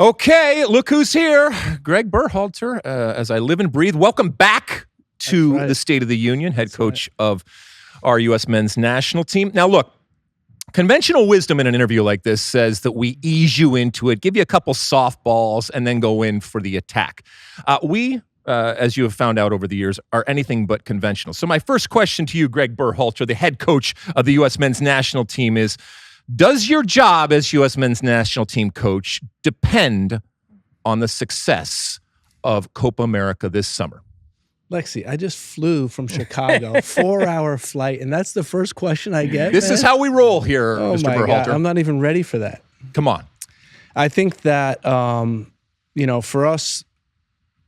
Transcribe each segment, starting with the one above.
Okay, look who's here. Gregg Berhalter, as I live and breathe. Welcome back to the State of the Union, head coach of our U.S. men's national team. Now, look, conventional wisdom in an interview like this says that we ease you into it, give you a couple softballs, and then go in for the attack. We, as you have found out over the years, are anything but conventional. So my first question to you, Gregg Berhalter, the head coach of the U.S. men's national team, is, does your job as U.S. men's national team coach depend on the success of Copa America this summer? Lexi, I just flew from Chicago, 4-hour flight, and that's the first question I get. This is how we roll here, Mr. Berhalter. God, I'm not even ready for that. Come on. I think that, for us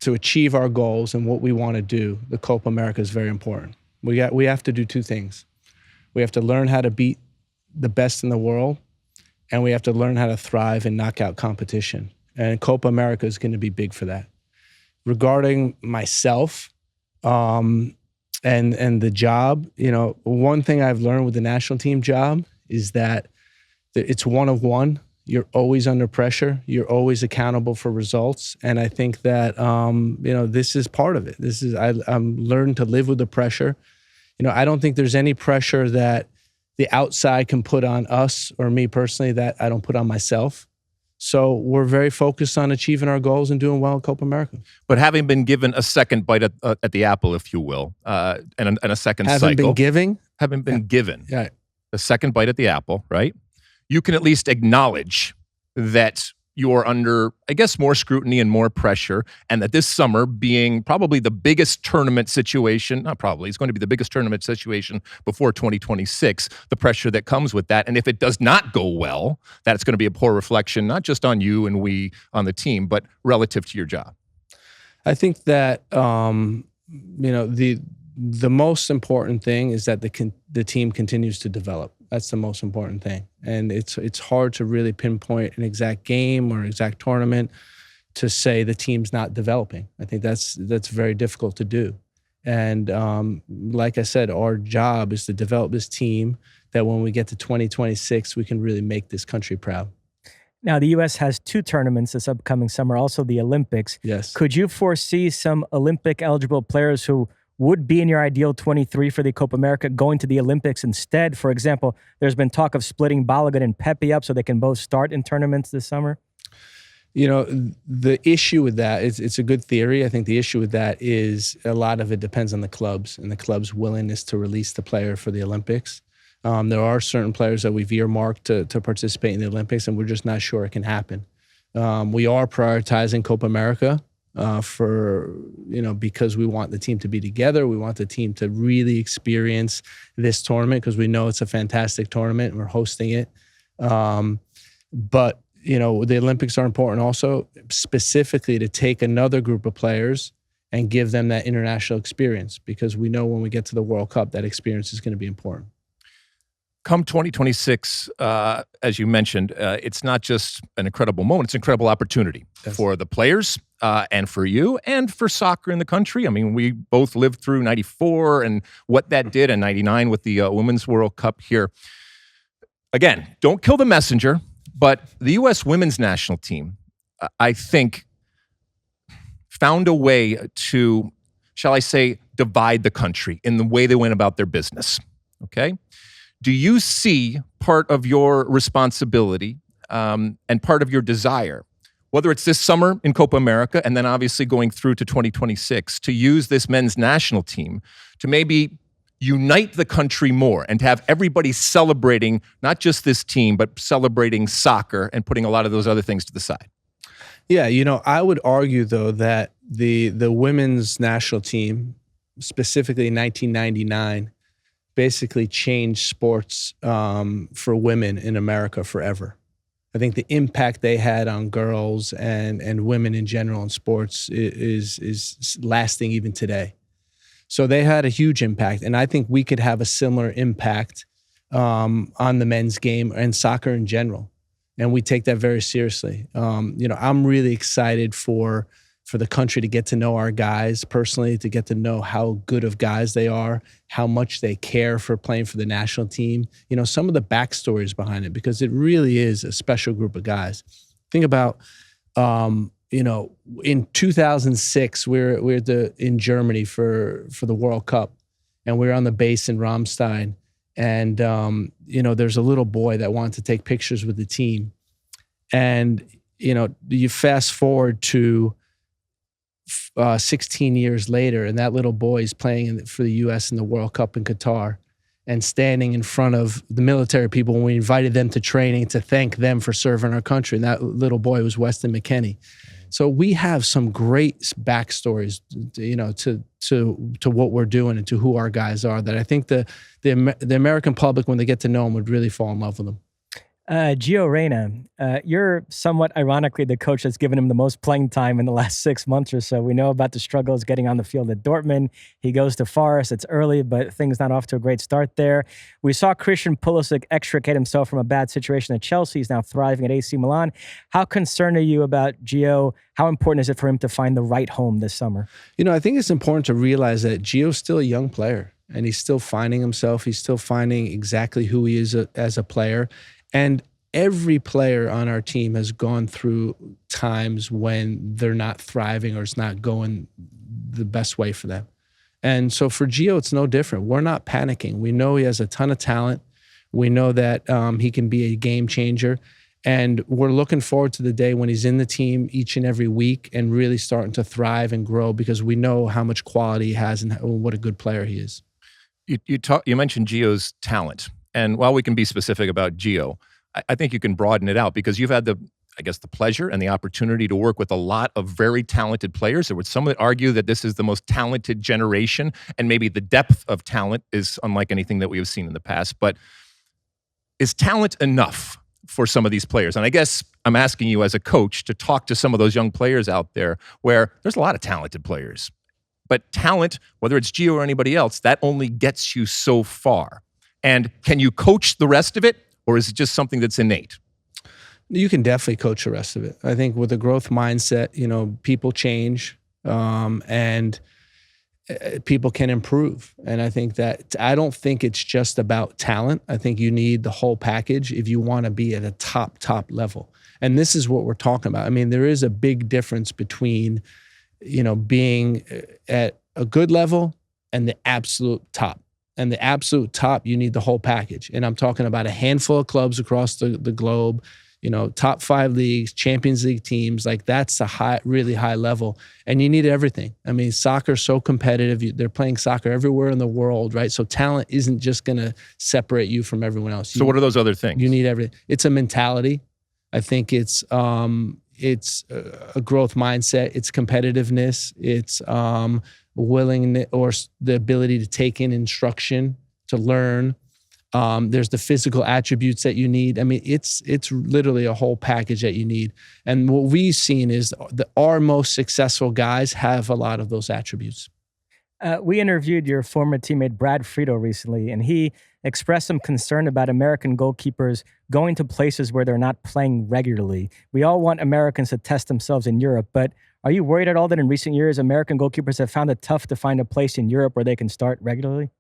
to achieve our goals and what we want to do, the Copa America is very important. We have to do two things. We have to learn how to beat the best in the world, and we have to learn how to thrive in knockout competition. And Copa America is going to be big for that. Regarding myself and the job, one thing I've learned with the national team job is that it's one of one. You're always under pressure. You're always accountable for results. And I think that, this is part of it. I'm learning to live with the pressure. I don't think there's any pressure that the outside can put on us or me personally that I don't put on myself. So we're very focused on achieving our goals and doing well in Copa America. But having been given a second bite at the apple, if you will, and a second cycle. Having been given a second bite at the apple, right? You can at least acknowledge that you're under, I guess, more scrutiny and more pressure, and that this summer being probably the biggest tournament situation, not probably, it's going to be the biggest tournament situation before 2026, the pressure that comes with that. And if it does not go well, that's going to be a poor reflection, not just on you and we on the team, but relative to your job. I think that, the most important thing is that the team continues to develop. That's the most important thing. And it's hard to really pinpoint an exact game or exact tournament to say the team's not developing. I think that's very difficult to do. And like I said, our job is to develop this team that when we get to 2026, we can really make this country proud. Now, the U.S. has two tournaments this upcoming summer, also the Olympics. Yes. Could you foresee some Olympic-eligible players who would be in your ideal 23 for the Copa America going to the Olympics instead? For example, there's been talk of splitting Balogun and Pepe up so they can both start in tournaments this summer. The issue with that is, it's a good theory. I think the issue with that is a lot of it depends on the clubs and the club's willingness to release the player for the Olympics. There are certain players that we've earmarked to participate in the Olympics, and we're just not sure it can happen. We are prioritizing Copa America because we want the team to be together. We want the team to really experience this tournament because we know it's a fantastic tournament and we're hosting it. But the Olympics are important also, specifically to take another group of players and give them that international experience, because we know when we get to the World Cup, that experience is going to be important. Come 2026, as you mentioned, it's not just an incredible moment, it's an incredible opportunity for the players and for you and for soccer in the country. I mean, we both lived through 94 and what that did, and 99 with the Women's World Cup here. Again, don't kill the messenger, but the U.S. women's national team, I think, found a way to, shall I say, divide the country in the way they went about their business, okay? Do you see part of your responsibility and part of your desire, whether it's this summer in Copa America and then obviously going through to 2026, to use this men's national team to maybe unite the country more and to have everybody celebrating not just this team, but celebrating soccer and putting a lot of those other things to the side? Yeah, I would argue, though, that the women's national team, specifically in 1999, basically changed sports for women in America forever. I think the impact they had on girls and women in general in sports is lasting even today. So they had a huge impact, and I think we could have a similar impact on the men's game and soccer in general. And we take that very seriously. I'm really excited for the country to get to know our guys personally, to get to know how good of guys they are, how much they care for playing for the national team. Some of the backstories behind it, because it really is a special group of guys. Think about In 2006, we're in Germany for the World Cup, and we're on the base in Ramstein. And, there's a little boy that wanted to take pictures with the team. And, you fast forward to 16 years later, and that little boy is playing for the U.S. in the World Cup in Qatar and standing in front of the military people when we invited them to training to thank them for serving our country. And that little boy was Weston McKennie. So we have some great backstories, to what we're doing and to who our guys are, that I think the American public, when they get to know them, would really fall in love with them. Gio Reyna, you're somewhat ironically the coach that's given him the most playing time in the last 6 months or so. We know about the struggles getting on the field at Dortmund. He goes to Forest. It's early, but things not off to a great start there. We saw Christian Pulisic extricate himself from a bad situation at Chelsea. He's now thriving at AC Milan. How concerned are you about Gio? How important is it for him to find the right home this summer? I think it's important to realize that Gio's still a young player, and he's still finding himself. He's still finding exactly who he is as a player. And every player on our team has gone through times when they're not thriving or it's not going the best way for them. And so for Gio, it's no different. We're not panicking. We know he has a ton of talent. We know that he can be a game changer. And we're looking forward to the day when he's in the team each and every week and really starting to thrive and grow, because we know how much quality he has and what a good player he is. You mentioned Gio's talent. And while we can be specific about Gio, I think you can broaden it out, because you've had the pleasure and the opportunity to work with a lot of very talented players. There would some that argue that this is the most talented generation, and maybe the depth of talent is unlike anything that we have seen in the past. But is talent enough for some of these players? And I guess I'm asking you as a coach to talk to some of those young players out there where there's a lot of talented players. But talent, whether it's Gio or anybody else, that only gets you so far. And can you coach the rest of it, or is it just something that's innate? You can definitely coach the rest of it. I think with a growth mindset, people change, and people can improve. And I think I don't think it's just about talent. I think you need the whole package if you want to be at a top level. And this is what we're talking about. I mean, there is a big difference between, being at a good level and the absolute top. And the absolute top, you need the whole package. And I'm talking about a handful of clubs across the globe, top 5 leagues, Champions League teams. Like, that's a really high level. And you need everything. I mean, soccer's so competitive. They're playing soccer everywhere in the world, right? So talent isn't just going to separate you from everyone else. So what are those other things? You need everything. It's a mentality. I think it's a growth mindset. It's competitiveness. It's willingness, or the ability to take in instruction, to learn. There's the physical attributes that you need. I mean, it's literally a whole package that you need. And what we've seen is our most successful guys have a lot of those attributes. We interviewed your former teammate Brad Friedel recently, and he expressed some concern about American goalkeepers going to places where they're not playing regularly. We all want Americans to test themselves in Europe, but are you worried at all that in recent years, American goalkeepers have found it tough to find a place in Europe where they can start regularly?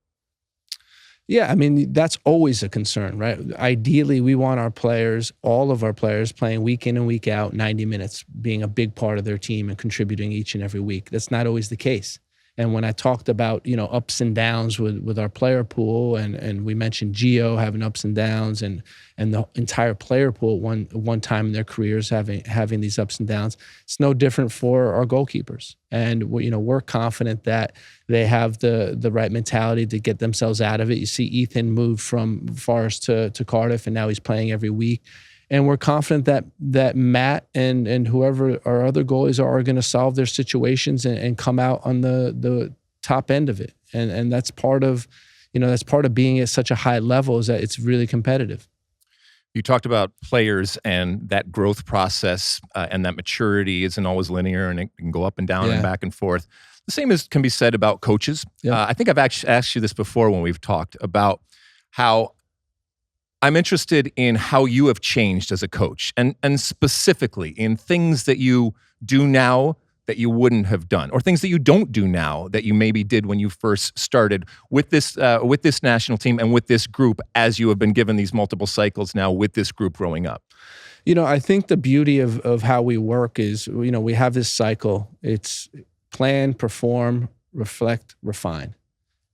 Yeah, I mean, that's always a concern, right? Ideally, we want our players, all of our players, playing week in and week out, 90 minutes, being a big part of their team and contributing each and every week. That's not always the case. And when I talked about, ups and downs with our player pool, and we mentioned Gio having ups and downs, and the entire player pool one time in their careers having these ups and downs, it's no different for our goalkeepers. And we're confident that they have the right mentality to get themselves out of it. You see Ethan move from Forest to Cardiff, and now he's playing every week. And we're confident that Matt and whoever our other goalies are going to solve their situations and come out on the top end of it. And that's part of, that's part of being at such a high level, is that it's really competitive. You talked about players and that growth process, and that maturity isn't always linear, and it can go up and down and back and forth. The same can be said about coaches. Yeah. I think I've actually asked you this before when we've talked about how I'm interested in how you have changed as a coach, and specifically in things that you do now that you wouldn't have done, or things that you don't do now that you maybe did when you first started with this national team and with this group, as you have been given these multiple cycles now with this group growing up. I think the beauty of how we work is, we have this cycle. It's plan, perform, reflect, refine.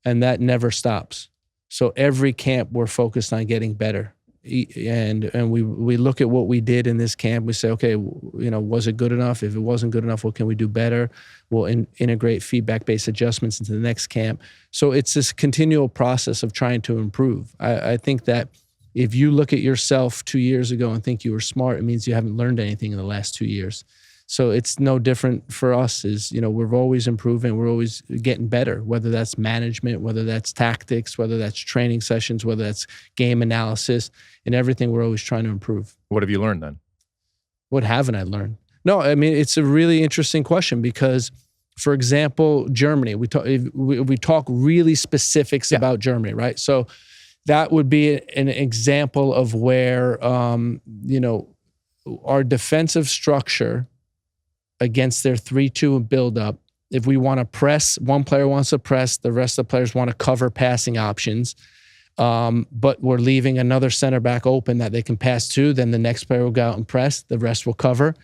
And that never stops. So every camp we're focused on getting better. And we look at what we did in this camp. We say, okay, was it good enough? If it wasn't good enough, what can we do better? We'll integrate feedback-based adjustments into the next camp. So it's this continual process of trying to improve. I think that if you look at yourself 2 years ago and think you were smart, it means you haven't learned anything in the last 2 years. So it's no different for us. We're always improving. We're always getting better, whether that's management, whether that's tactics, whether that's training sessions, whether that's game analysis, and everything. We're always trying to improve. What have you learned then? What haven't I learned? No, I mean, it's a really interesting question because, for example, Germany, we talk really specifics about Germany, right? So that would be an example of where, our defensive structure against their 3-2 build-up, if we want to press, one player wants to press, the rest of the players want to cover passing options, but we're leaving another center back open that they can pass to, then the next player will go out and press, the rest will cover.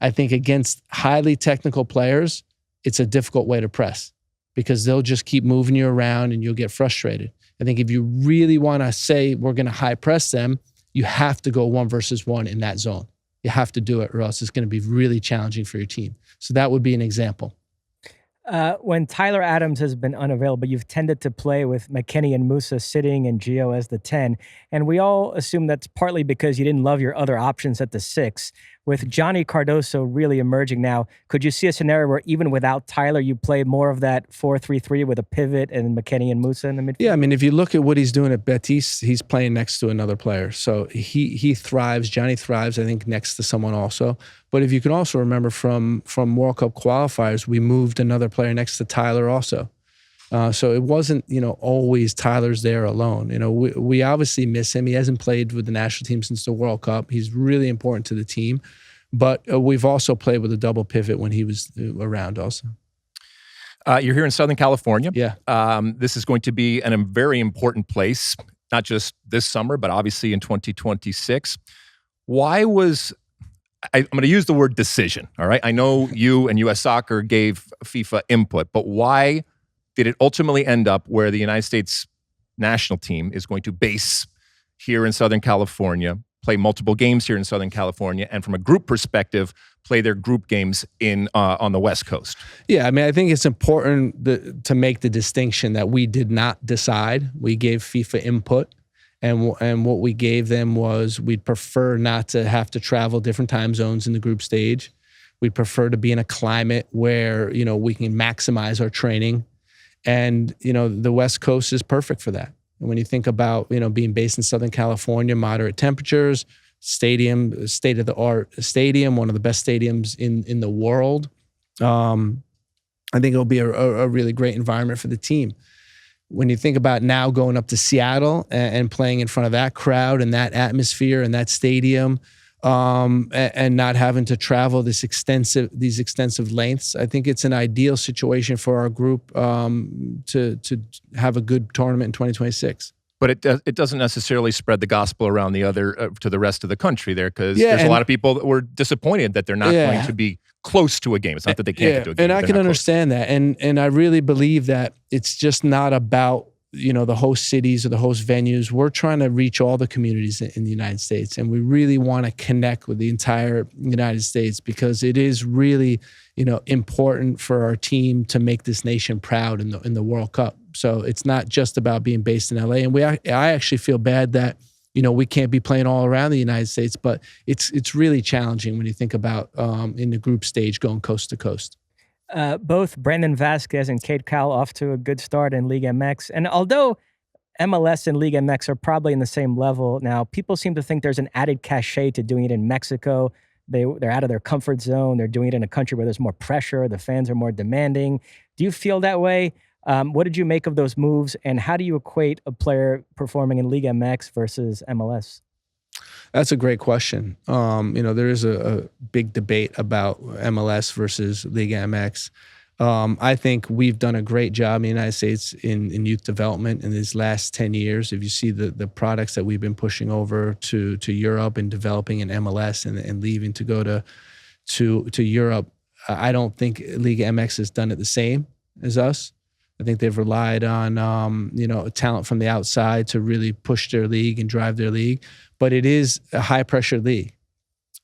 I think against highly technical players, it's a difficult way to press because they'll just keep moving you around and you'll get frustrated. I think if you really want to say we're going to high press them, you have to go 1 versus 1 in that zone. You have to do it or else it's going to be really challenging for your team. So that would be an example. When Tyler Adams has been unavailable, you've tended to play with McKennie and Musa sitting and Gio as the 10. And we all assume that's partly because you didn't love your other options at the 6. With Johnny Cardoso really emerging now, could you see a scenario where even without Tyler, you play more of that 4-3-3 with a pivot and McKennie and Musa in the midfield? Yeah, I mean, if you look at what he's doing at Betis, he's playing next to another player. So he thrives. Johnny thrives, I think, next to someone also. But if you can also remember from World Cup qualifiers, we moved another player next to Tyler also. So it wasn't, always Tyler's there alone. We obviously miss him. He hasn't played with the national team since the World Cup. He's really important to the team. But we've also played with a double pivot when he was around also. You're here in Southern California. Yeah. This is going to be a very important place, not just this summer, but obviously in 2026. Why was... I'm going to use the word decision, all right? I know you and U.S. Soccer gave FIFA input, but why did it ultimately end up where the United States national team is going to base here in Southern California, play multiple games here in Southern California, and from a group perspective, play their group games on the West Coast? Yeah, I mean, I think it's important to make the distinction that we did not decide. We gave FIFA input. And what we gave them was we'd prefer not to have to travel different time zones in the group stage. We'd prefer to be in a climate where, we can maximize our training. And, the West Coast is perfect for that. And when you think about, being based in Southern California, moderate temperatures, stadium, state-of-the-art stadium, one of the best stadiums in the world, I think it'll be a really great environment for the team. When you think about now going up to Seattle and playing in front of that crowd and that atmosphere and that stadium, and not having to travel these extensive lengths, I think it's an ideal situation for our group to have a good tournament in 2026. But it doesn't necessarily spread the gospel around to the rest of the country there, because there's a lot of people that were disappointed that they're not going to be close to a game. It's not that they can't get to a game. And I can understand that. And I really believe that it's just not about, the host cities or the host venues. We're trying to reach all the communities in the United States. And we really want to connect with the entire United States because it is really, important for our team to make this nation proud in the World Cup. So it's not just about being based in LA. And I actually feel bad that, we can't be playing all around the United States, but it's really challenging when you think about in the group stage going coast to coast. Both Brandon Vasquez and Cade Cowell off to a good start in Liga MX. And although MLS and Liga MX are probably in the same level now, people seem to think there's an added cachet to doing it in Mexico. They're out of their comfort zone. They're doing it in a country where there's more pressure. The fans are more demanding. Do you feel that way? What did you make of those moves, and how do you equate a player performing in Liga MX versus MLS? That's a great question. There is a big debate about MLS versus Liga MX. I think we've done a great job in the United States in youth development in these last 10 years. If you see the products that we've been pushing over to Europe and developing in MLS and leaving to go to Europe, I don't think Liga MX has done it the same as us. I think they've relied on talent from the outside to really push their league and drive their league. But it is a high pressure league.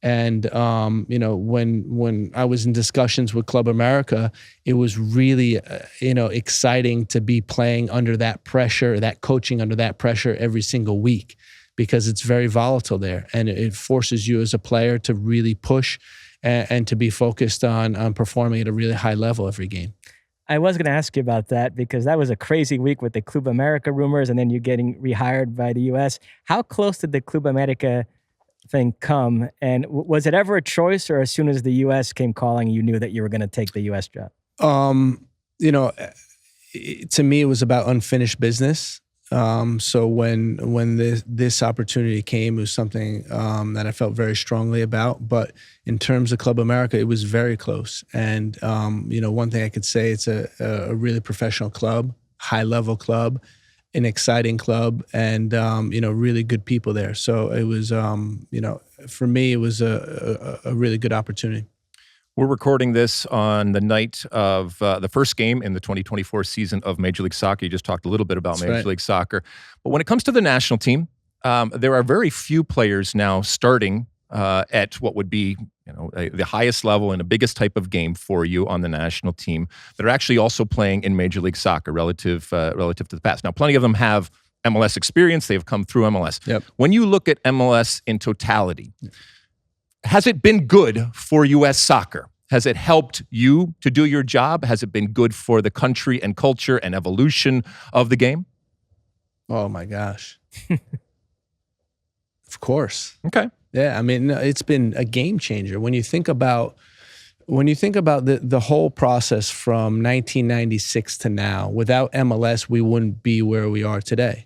And when I was in discussions with Club America, it was really exciting to be playing under that pressure, that coaching under that pressure every single week, because it's very volatile there, and it forces you as a player to really push and to be focused on performing at a really high level every game. I was going to ask you about that, because that was a crazy week with the Club America rumors and then you getting rehired by the U.S. How close did the Club America thing come? And was it ever a choice, or as soon as the U.S. came calling, you knew that you were going to take the U.S. job? To me, it was about unfinished business. So when this opportunity came, it was something that I felt very strongly about. But in terms of Club America, it was very close. And one thing I could say, it's a really professional club, high level club, an exciting club, and really good people there. So it was for me, it was a really good opportunity. We're recording this on the night of the first game in the 2024 season of Major League Soccer. You just talked a little bit about Major League Soccer. But when it comes to the national team, there are very few players now starting at what would be the highest level and the biggest type of game for you on the national team that are actually also playing in Major League Soccer relative to the past. Now, plenty of them have MLS experience. They've come through MLS. Yep. When you look at MLS in totality, has it been good for U.S. soccer? Has it helped you to do your job? Has it been good for the country and culture and evolution of the game? Oh my gosh. Of course. Okay. Yeah, I mean, it's been a game changer. When you think about the whole process from 1996 to now, without MLS, we wouldn't be where we are today.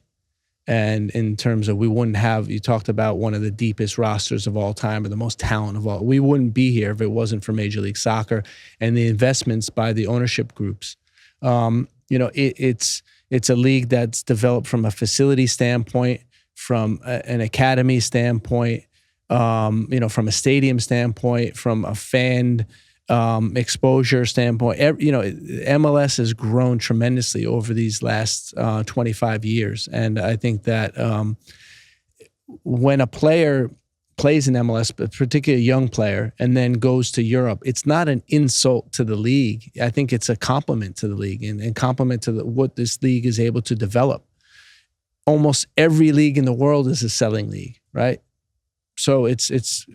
And in terms of, we wouldn't have, you talked about one of the deepest rosters of all time, or the most talent of all. We wouldn't be here if it wasn't for Major League Soccer and the investments by the ownership groups. It's a league that's developed from a facility standpoint, from an academy standpoint, from a stadium standpoint, from a fan exposure standpoint. MLS has grown tremendously over these last 25 years. And I think that when a player plays in MLS, but particularly a young player, and then goes to Europe, it's not an insult to the league. I think it's a compliment to the league and compliment to what this league is able to develop. Almost every league in the world is a selling league, right? So it's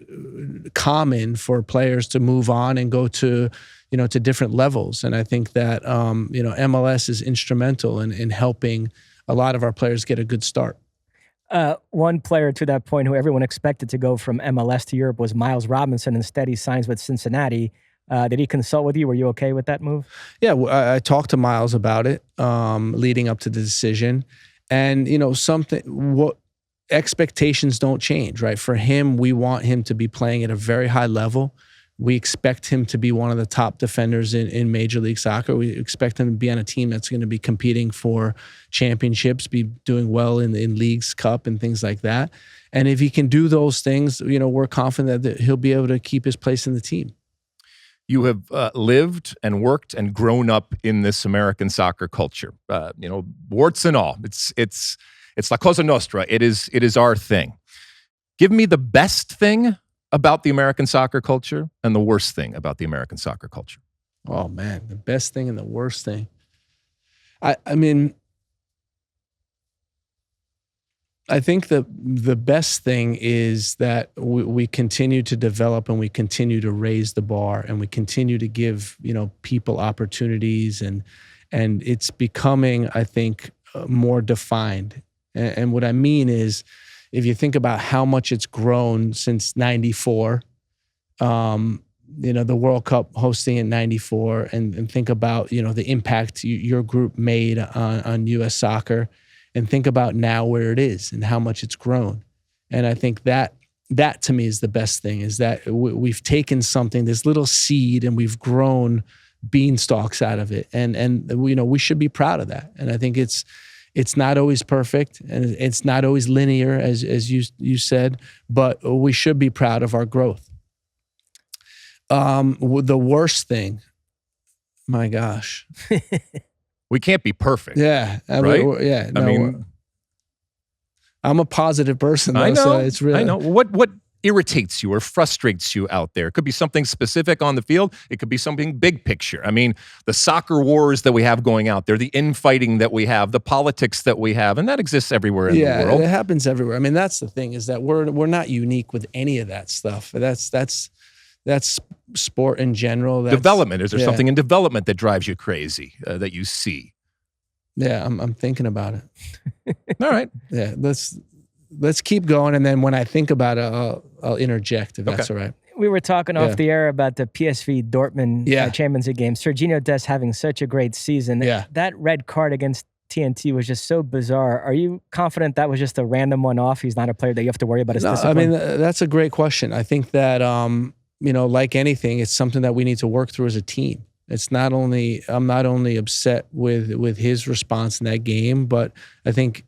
common for players to move on and go to different levels. And I think that MLS is instrumental in helping a lot of our players get a good start. One player to that point who everyone expected to go from MLS to Europe was Miles Robinson. Instead, he signs with Cincinnati. Did he consult with you? Were you okay with that move? Yeah, I talked to Miles about it leading up to the decision. And, expectations don't change, right? For him, we want him to be playing at a very high level. We expect him to be one of the top defenders in Major League Soccer. We expect him to be on a team that's going to be competing for championships, be doing well in Leagues Cup and things like that. And if he can do those things, we're confident that he'll be able to keep his place in the team. You have lived and worked and grown up in this American soccer culture, warts and all. It's La Cosa Nostra. It is our thing. Give me the best thing about the American soccer culture and the worst thing about the American soccer culture. Oh man, the best thing and the worst thing. I mean, I think the best thing is that we continue to develop and we continue to raise the bar and we continue to give people opportunities and it's becoming, I think, more defined. And what I mean is, if you think about how much it's grown since '94, the World Cup hosting in '94, and think about the impact your group made on U.S. soccer, and think about now where it is and how much it's grown. And I think that to me is the best thing, is that we've taken something, this little seed, and we've grown beanstalks out of it. And we should be proud of that. And I think it's not always perfect, and it's not always linear, as you said, but we should be proud of our growth. The worst thing, my gosh. We can't be perfect. Yeah. Right? I mean, I'm a positive person, though, I know. so it's really... I know. What irritates you or frustrates you out there? It could be something specific on the field. It could be something big picture. I mean, the soccer wars that we have going out there, the infighting that we have, the politics that we have, and that exists everywhere in the world. Yeah, it happens everywhere. I mean, that's the thing, is that we're not unique with any of that stuff. That's sport in general. Development. Is there something in development that drives you crazy that you see? Yeah, I'm thinking about it. All right. Yeah, let's keep going, and then when I think about it, I'll interject if that's all right. We were talking off the air about the PSV Dortmund Champions League game. Serginho Dest having such a great season. Yeah. That red card against TNT was just so bizarre. Are you confident that was just a random one-off? He's not a player that you have to worry about his discipline? I mean, that's a great question. I think that, like anything, it's something that we need to work through as a team. I'm not only upset with his response in that game, but I think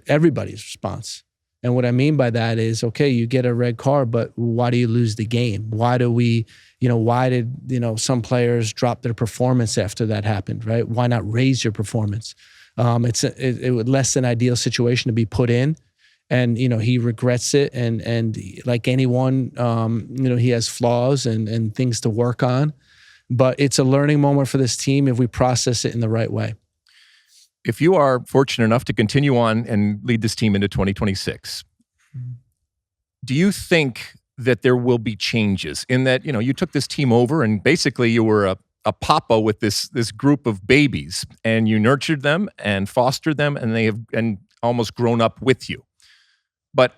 everybody's response. And what I mean by that is, okay, you get a red card, but why do you lose the game? Why did some players drop their performance after that happened, right? Why not raise your performance? It was less than ideal situation to be put in. And, he regrets it. And like anyone, he has flaws and things to work on. But it's a learning moment for this team if we process it in the right way. If you are fortunate enough to continue on and lead this team into 2026, do you think that there will be changes in that, you took this team over and basically you were a papa with this group of babies, and you nurtured them and fostered them, and they have almost grown up with you. But,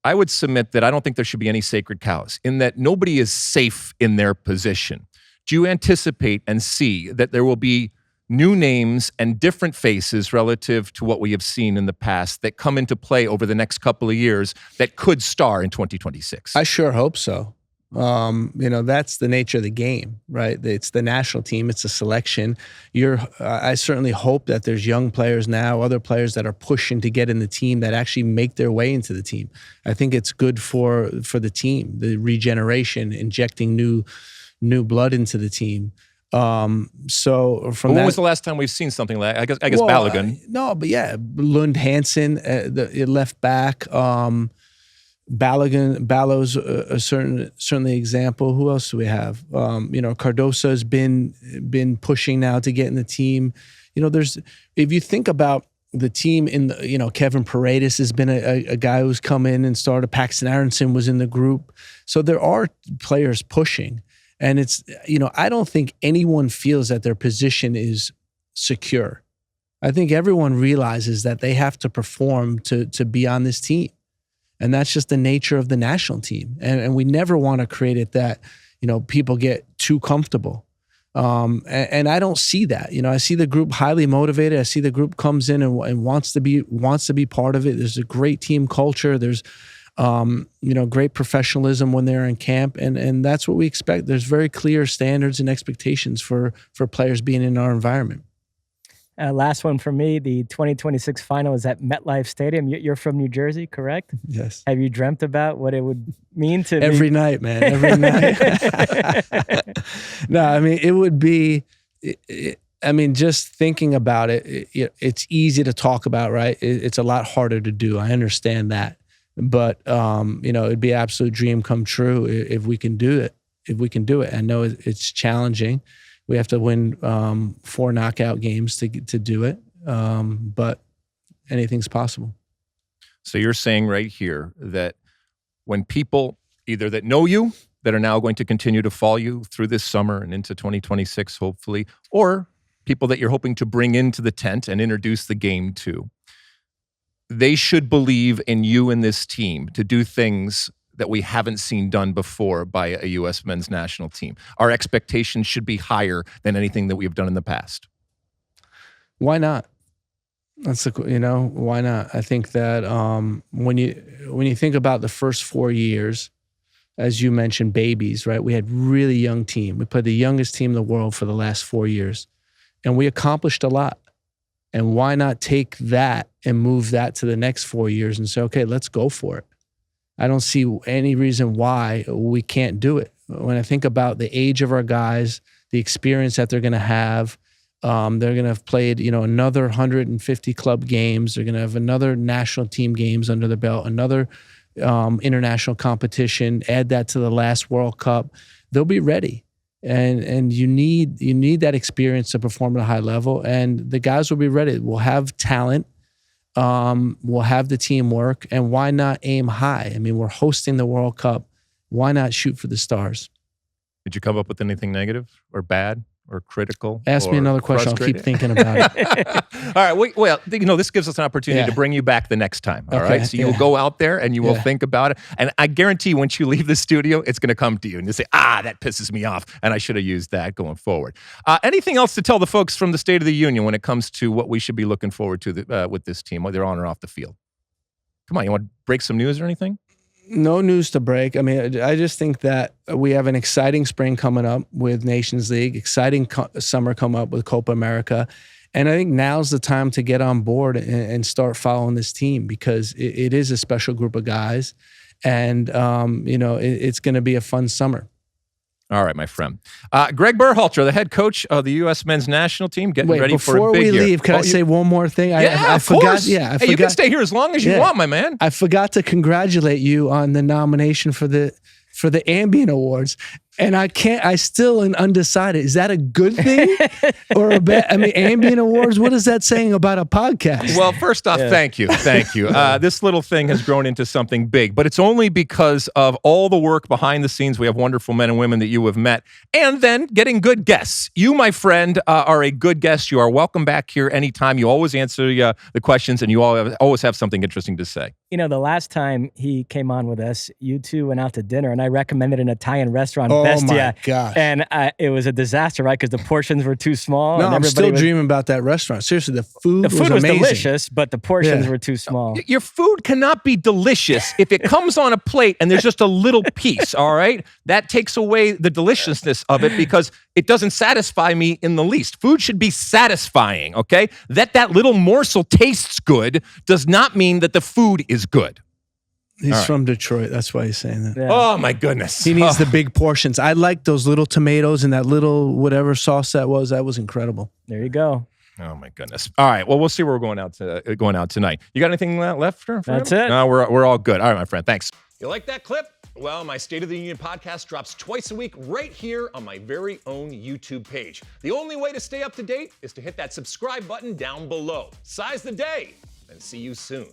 I would submit that I don't think there should be any sacred cows, in that nobody is safe in their position. Do you anticipate and see that there will be new names and different faces relative to what we have seen in the past that come into play over the next couple of years that could star in 2026? I sure hope so. That's the nature of the game, right? It's the national team. It's a selection. I certainly hope that there's young players now, other players that are pushing to get in the team that actually make their way into the team. I think it's good for the team, the regeneration, injecting new blood into the team. When was the last time we've seen something like, I guess Balogun? Lund Hansen, the left back. Ballo's certainly example. Who else do we have? Cardoso has been pushing now to get in the team. If you think about the team Kevin Paredes has been a guy who's come in and started. Paxton Aronson was in the group. So there are players pushing, and it's, I don't think anyone feels that their position is secure. I think everyone realizes that they have to perform to be on this team. And that's just the nature of the national team. And we never want to create it that, people get too comfortable. And I don't see that. I see the group highly motivated. I see the group comes in and wants to be part of it. There's a great team culture. There's, great professionalism when they're in camp. And that's what we expect. There's very clear standards and expectations for players being in our environment. Last one for me, the 2026 final is at MetLife Stadium. You're from New Jersey, correct? Yes. Have you dreamt about what it would mean to every night, man, every night? No, I mean, it would be, just thinking about it, it's easy to talk about, right? It's a lot harder to do. I understand that. But, it'd be an absolute dream come true if we can do it. I know it's challenging. We have to win 4 knockout games to do it, but anything's possible. So you're saying right here that when people either that know you, that are now going to continue to follow you through this summer and into 2026, hopefully, or people that you're hoping to bring into the tent and introduce the game to, they should believe in you and this team to do things that we haven't seen done before by a U.S. men's national team. Our expectations should be higher than anything that we've done in the past. Why not? Why not? I think that when you think about the first 4 years, as you mentioned, babies, right? We had really young team. We played the youngest team in the world for the last 4 years, and we accomplished a lot. And why not take that and move that to the next 4 years and say, okay, let's go for it. I don't see any reason why we can't do it. When I think about the age of our guys, the experience that they're going to have, they're going to have played, another 150 club games. They're going to have another national team games under the belt, another international competition. Add that to the last World Cup. They'll be ready, and you need that experience to perform at a high level. And the guys will be ready. We'll have talent. We'll have the teamwork, and why not aim high? I mean, we're hosting the World Cup. Why not shoot for the stars? Did you come up with anything negative or bad or critical? Ask me another question. I'll keep thinking about it. All right. Well, this gives us an opportunity to bring you back the next time. All right. So you will go out there and you will think about it. And I guarantee once you leave the studio, it's going to come to you and you say, that pisses me off. And I should have used that going forward. Anything else to tell the folks from the State of the Union when it comes to what we should be looking forward to with this team, whether on or off the field? Come on. You want to break some news or anything? No news to break. I mean, I just think that we have an exciting spring coming up with Nations League, exciting summer coming up with Copa America. And I think now's the time to get on board and start following this team, because it is a special group of guys. And, it's going to be a fun summer. All right, my friend. Gregg Berhalter, the head coach of the U.S. men's national team, getting ready for a big year. Before we leave, can I say one more thing? I forgot. Course. I forgot. You can stay here as long as you want, my man. I forgot to congratulate you on the nomination for the Ambient Awards. And I still am undecided. Is that a good thing or a bad? I mean, Ambient Awards, what is that saying about a podcast? Well, first off, thank you. This little thing has grown into something big, but it's only because of all the work behind the scenes. We have wonderful men and women that you have met, and then getting good guests. You, my friend, are a good guest. You are welcome back here anytime. You always answer the questions, and you always have something interesting to say. The last time he came on with us, you two went out to dinner, and I recommended an Italian restaurant. Oh my gosh. And it was a disaster, right? Because the portions were too small. No, I'm still dreaming about that restaurant. Seriously, the food was amazing. Delicious, but the portions were too small. Your food cannot be delicious if it comes on a plate and there's just a little piece, all right? That takes away the deliciousness of it because it doesn't satisfy me in the least. Food should be satisfying, okay? That little morsel tastes good does not mean that the food is good. He's from Detroit. That's why he's saying that. Yeah. Oh, my goodness. He needs the big portions. I like those little tomatoes and that little whatever sauce that was. That was incredible. There you go. Oh, my goodness. All right. Well, we'll see where we're going out tonight. You got anything left for That's him? it. No, we're all good. All right, my friend. Thanks. You like that clip? Well, my State of the Union podcast drops twice a week right here on my very own YouTube page. The only way to stay up to date is to hit that subscribe button down below. Size the day, and see you soon.